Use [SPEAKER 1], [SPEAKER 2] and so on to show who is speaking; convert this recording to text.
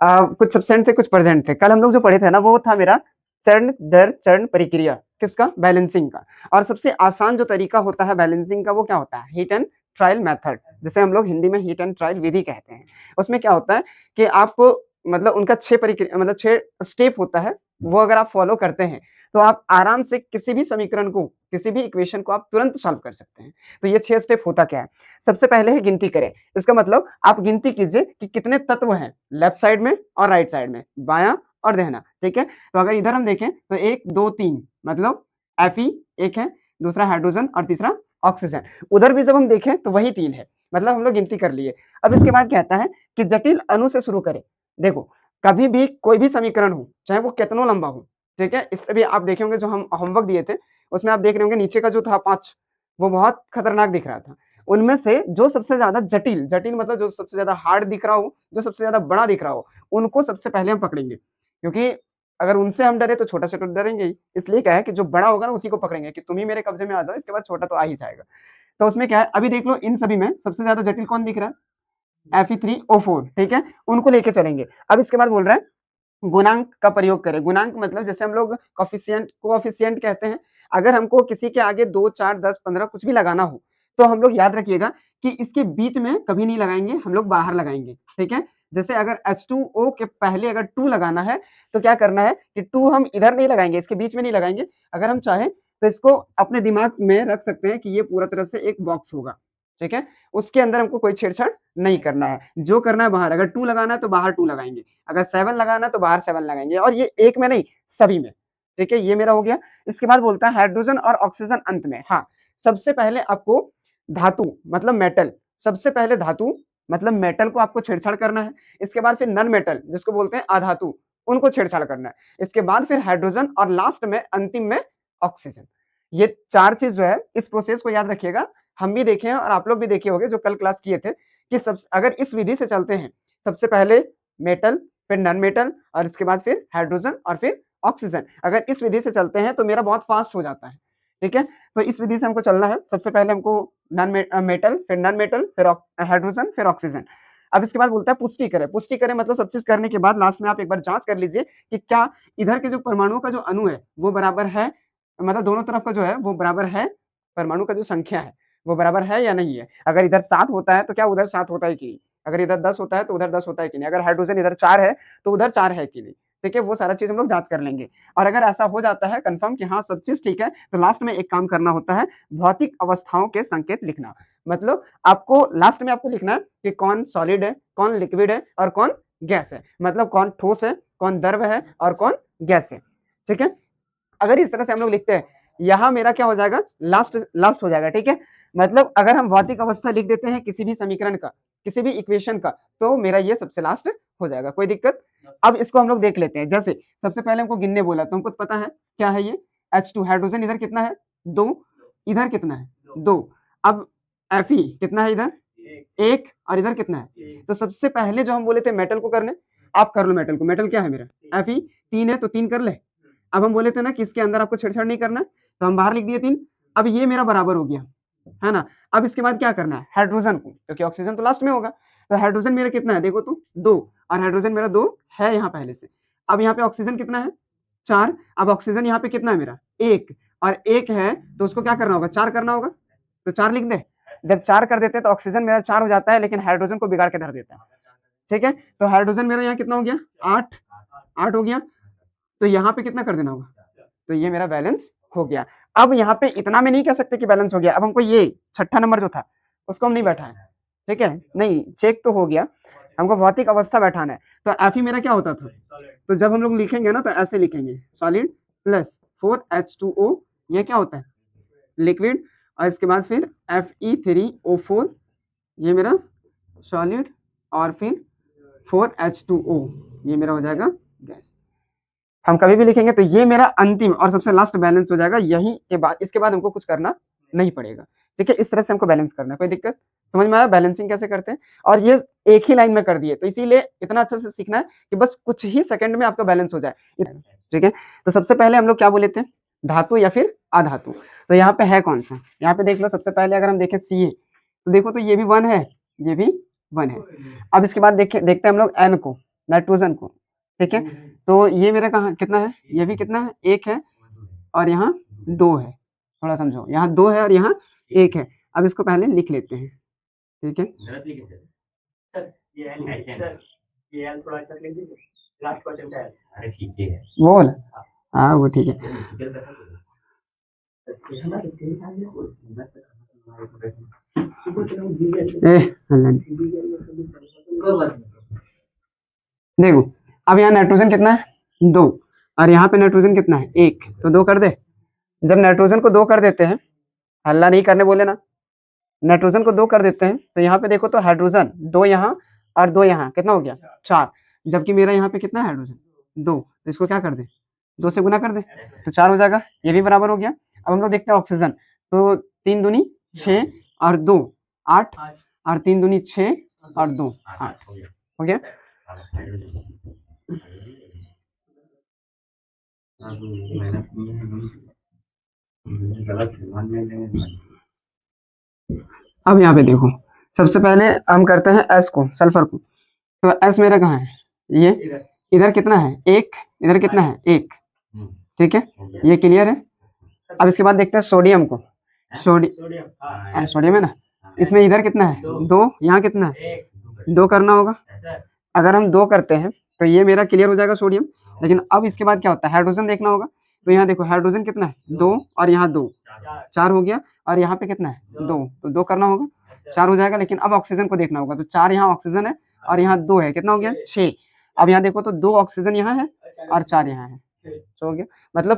[SPEAKER 1] कुछ सब्सेंट थे, कुछ प्रेजेंट थे। कल हम लोग जो पढ़े थे ना, वो था मेरा चरण दर चरण प्रक्रिया, किसका? बैलेंसिंग का। और सबसे आसान जो तरीका होता है बैलेंसिंग का, वो क्या होता है? हिट एंड ट्रायल मेथड, जिसे हम लोग हिंदी में हिट एंड ट्रायल विधि कहते हैं। उसमें क्या होता है कि आप मतलब उनका 6 प्रक्रिया मतलब 6 स्टेप होता है, वो अगर आप फॉलो करते हैं तो आप आराम से किसी भी समीकरण को, किसी भी इक्वेशन को आप तुरंत सॉल्व कर सकते हैं। तो ये 6 स्टेप होता क्या है? सबसे पहले है गिनती करें। इसका मतलब आप गिनती कीजिए कि कितने तत्व हैं लेफ्ट साइड में और राइट साइड में, बायां और दाहिना, ठीक है? तो अगर इधर हम देखें तो 1 2 3 मतलब Fe एक है, दूसरा हाइड्रोजन और तीसरा ऑक्सीजन। उधर भी जब हम देखें तो वही 3 है, मतलब हम लोग गिनती कर लिए। अब इसके बाद कहता है कि जटिल अणु से शुरू करें। देखो, कभी भी कोई भी समीकरण हो, चाहे वो कितना लंबा हो, ठीक है? इससे भी आप देखे होंगे जो हम होमवर्क दिए थे, उसमें आप देख रहे होंगे नीचे का जो था 5, वो बहुत खतरनाक दिख रहा था। उनमें से जो सबसे ज़्यादा जटिल, जटिल मतलब जो सबसे ज़्यादा हार्ड दिख रहा हो, जो सबसे ज़्यादा बड़ा दिख रहा हो, उनको सबसे पहले हम पकड़ेंगे। क्योंकि अगर उनसे हम डरे तो छोटा से तो डरेंगे ही। इसलिए क्या है कि जो बड़ा होगा ना उसी को पकड़ेंगे कि तुम ही मेरे कब्जे में आ जाओ, इसके बाद छोटा तो आ ही जाएगा। तो उसमें क्या है, अभी देख लो इन सभी में सबसे ज़्यादा जटिल कौन दिख रहा है? Fe3O4, ठीक है? उनको लेके चलेंगे। अब इसके बाद बोल रहा है गुणांक का प्रयोग करें। गुणांक मतलब जैसे हम लोग कोएफिशिएंट कहते हैं। अगर हमको किसी के आगे 2 4 10 15 कुछ भी लगाना हो, तो हम लोग याद रखिएगा कि इसके बीच में कभी नहीं लगाएंगे, हम लोग बाहर लगाएंगे, ठीक है? जैसे अगर H2O के पहले अगर 2 लगाना है, तो क्या करना है कि 2 हम इधर नहीं लगाएंगे, इसके बीच में नहीं लगाएंगे। अगर हम चाहें तो इसको अपने दिमाग में रख सकते हैं कि ये पूरा तरह से एक बॉक्स होगा, ठीक है? उसके अंदर हमको कोई छेड़छाड़ नहीं करना है। जो करना है बाहर, अगर 2 लगाना है तो बाहर 2 लगाएंगे, अगर 7 लगाना है तो बाहर 7 लगाएंगे, और ये एक में नहीं, सभी में, ठीक है? ये मेरा हो गया। इसके बाद बोलता है हाइड्रोजन और ऑक्सीजन अंत में। हाँ, सबसे पहले आपको धातु मतलब मेटल, सबसे पहले धातु मतलब मेटल को आपको छेड़छाड़ करना है। इसके बाद फिर नॉन मेटल जिसको बोलते हैं अधातु, उनको छेड़छाड़ करना है। इसके बाद फिर हाइड्रोजन और लास्ट में अंतिम में ऑक्सीजन। ये 4 चीज जो है, इस प्रोसेस को याद रखिएगा। हम भी देखे हैं और आप लोग भी देखे होंगे जो कल क्लास किए थे कि सब अगर इस विधि से चलते हैं, सबसे पहले मेटल, फिर नॉन मेटल, और इसके बाद फिर हाइड्रोजन और फिर ऑक्सीजन। अगर इस विधि से चलते हैं तो मेरा बहुत फास्ट हो जाता है, ठीक है? तो इस विधि से हमको चलना है। सबसे पहले हमको मेटल, फिर नॉन मेटल, फिर हाइड्रोजन, फिर ऑक्सीजन। अब इसके बाद बोलता है पुष्टि करें। पुष्टि करें मतलब सब चीज करने के बाद लास्ट में आप एक बार जांच कर लीजिए कि क्या इधर के जो परमाणुओं का जो अणु है वो बराबर है, मतलब दोनों तरफ का जो है वो बराबर है, परमाणु का जो संख्या है वो बराबर है या नहीं है। अगर इधर 7 होता है तो क्या उधर 7 होता है कि नहीं? अगर इधर 10 होता है तो उधर 10 होता है कि नहीं? अगर हाइड्रोजन इधर 4 है तो उधर 4 है कि नहीं? ठीक है? वो सारा चीज़ हम लोग जाँच कर लेंगे। और अगर ऐसा हो जाता है कन्फर्म कि हाँ, सब चीज़ ठीक है, तो लास्ट में एक काम करना होता है, भौतिक अवस्थाओं के संकेत लिखना। मतलब आपको लास्ट में आपको लिखना है कि कौन सॉलिड है, कौन लिक्विड है और कौन गैस है। मतलब कौन ठोस है, कौन द्रव है और कौन गैस है। ठीक है? अगर इस तरह से हम लोग लिखते हैं, यहाँ मेरा क्या हो जाएगा? लास्ट लास्ट हो जाएगा, ठीक है? मतलब अगर हम भौतिक अवस्था लिख देते हैं किसी भी समीकरण का, किसी भी इक्वेशन का, तो मेरा ये सबसे लास्ट हो जाएगा, कोई दिक्कत? अब इसको हम लोग देख लेते हैं। जैसे सबसे पहले हमको गिनने बोला तो हमको पता है क्या है ये? H2 हाइड्रोजन इधर कितना है? 2, इधर कितना है? 2। अब Fe कितना है इधर? 1, और इधर कितना है? तो सबसे पहले जो हम बोले थे मेटल को करने, आप कर लो मेटल को। मेटल क्या है मेरा? Fe 3 है तो 3 कर ले। अब हम बोले थे ना कि इसके अंदर आपको छेड़छाड़ नहीं करना, तो हम बाहर लिख दिए 3। अब ये मेरा बराबर हो गया, है ना? अब इसके बाद क्या करना है? हाइड्रोजन को, क्योंकि ऑक्सीजन तो लास्ट में होगा। तो हाइड्रोजन मेरा कितना है देखो तो? 2, और हाइड्रोजन मेरा 2 है यहाँ पहले से। अब यहाँ पे ऑक्सीजन कितना है? 4। अब ऑक्सीजन यहाँ पे कितना है मेरा? 1, और 1 है तो उसको क्या करना होगा? 4 करना होगा। तो 4 लिख दे। जब 4 कर देते हैं तो ऑक्सीजन मेरा 4 हो जाता है, लेकिन हाइड्रोजन को बिगाड़ के धर देता है। ठीक है? तो हाइड्रोजन मेरा यहाँ कितना हो गया? 8, 8 हो गया। तो यहाँ पे कितना कर देना होगा? तो ये मेरा बैलेंस हो गया। अब यहाँ पे इतना में नहीं कह सकते कि बैलेंस हो गया। अब हमको ये छठा नंबर जो था उसको हम नहीं बैठाएं, ठीक है? नहीं, चेक तो हो गया, हमको भौतिक अवस्था बैठाना है। तो Fe मेरा क्या होता था? तो जब हम लोग लिखेंगे ना तो ऐसे लिखेंगे, सॉलिड प्लस 4H2O, ये क्या होता है? लिक्विड। और इसके बाद फिर Fe3O4, ये मेरा सॉलिड, और फिर 4H2O, ये मेरा हो जाएगा गैस। हम कभी भी लिखेंगे तो ये मेरा अंतिम और सबसे लास्ट बैलेंस हो जाएगा। यही के बाद, इसके बाद हमको कुछ करना नहीं पड़ेगा, ठीक है? इस तरह से हमको बैलेंस करना है। कोई दिक्कत समझ में आया बैलेंसिंग कैसे करते हैं? और ये एक ही लाइन में कर दिए, तो इसीलिए इतना अच्छे से सीखना है कि बस कुछ ही सेकंड में आपका बैलेंस हो जाए, ठीक है? तो सबसे पहले हम लोग क्या बोले थे? धातु या फिर अधातु। तो यहाँ पे है कौन सा? यहाँ पे देख लो। सबसे पहले अगर हम देखें Ca, तो देखो तो ये भी 1 है, ये भी 1 है। अब इसके बाद देखते हैं हम लोग N को। नाइट्रोजन को, ठीक है। तो ये मेरा कहाँ कितना है, ये भी कितना है, 1 है और यहाँ 2 है, थोड़ा समझो, यहाँ 2 है और यहाँ 1 है। अब इसको पहले लिख लेते हैं, ठीक है। वो वाला, हाँ वो ठीक है। देखो अब यहाँ नाइट्रोजन कितना है, 2 और यहाँ पे नाइट्रोजन कितना है, 1, तो 2 कर दे। जब नाइट्रोजन को 2 कर देते हैं, हल्ला नहीं करने बोले ना, नाइट्रोजन को 2 कर देते हैं तो यहाँ पे देखो तो हाइड्रोजन 2 यहाँ और 2 यहाँ, कितना हो गया 4, जबकि मेरा यहाँ पे कितना है हाइड्रोजन 2, तो इसको क्या कर दे, 2 से गुना कर दे तो 4 हो जाएगा, ये भी बराबर हो गया। अब हम लोग देखते हैं ऑक्सीजन, तो 3 दूनी 6 और 2 8 और 3 दूनी 6 और 2 8 हो गया। अब यहाँ पे देखो, सबसे पहले हम करते हैं एस को, सल्फर को, तो एस मेरा कहाँ है, ये इधर कितना है 1, इधर कितना है 1, ठीक है, ये क्लियर है। अब इसके बाद देखते हैं सोडियम को, सोडियम है ना, इसमें इधर कितना है 2, यहाँ कितना है 2 करना होगा। अगर हम 2 करते हैं तो ये मेरा क्लियर हो जाएगा सोडियम, लेकिन अब इसके बाद क्या होता है, हाइड्रोजन देखना होगा। तो यहाँ देखो हाइड्रोजन कितना है 2 और यहाँ 2, 4 हो गया, और यहाँ पे कितना है 2, तो 2 करना होगा, 4 हो जाएगा। लेकिन अब ऑक्सीजन को देखना होगा, तो 4 यहाँ ऑक्सीजन है और यहाँ 2 है, कितना हो गया 6। अब यहाँ देखो तो 2 ऑक्सीजन यहाँ है और 4 यहाँ है, तो हो गया। मतलब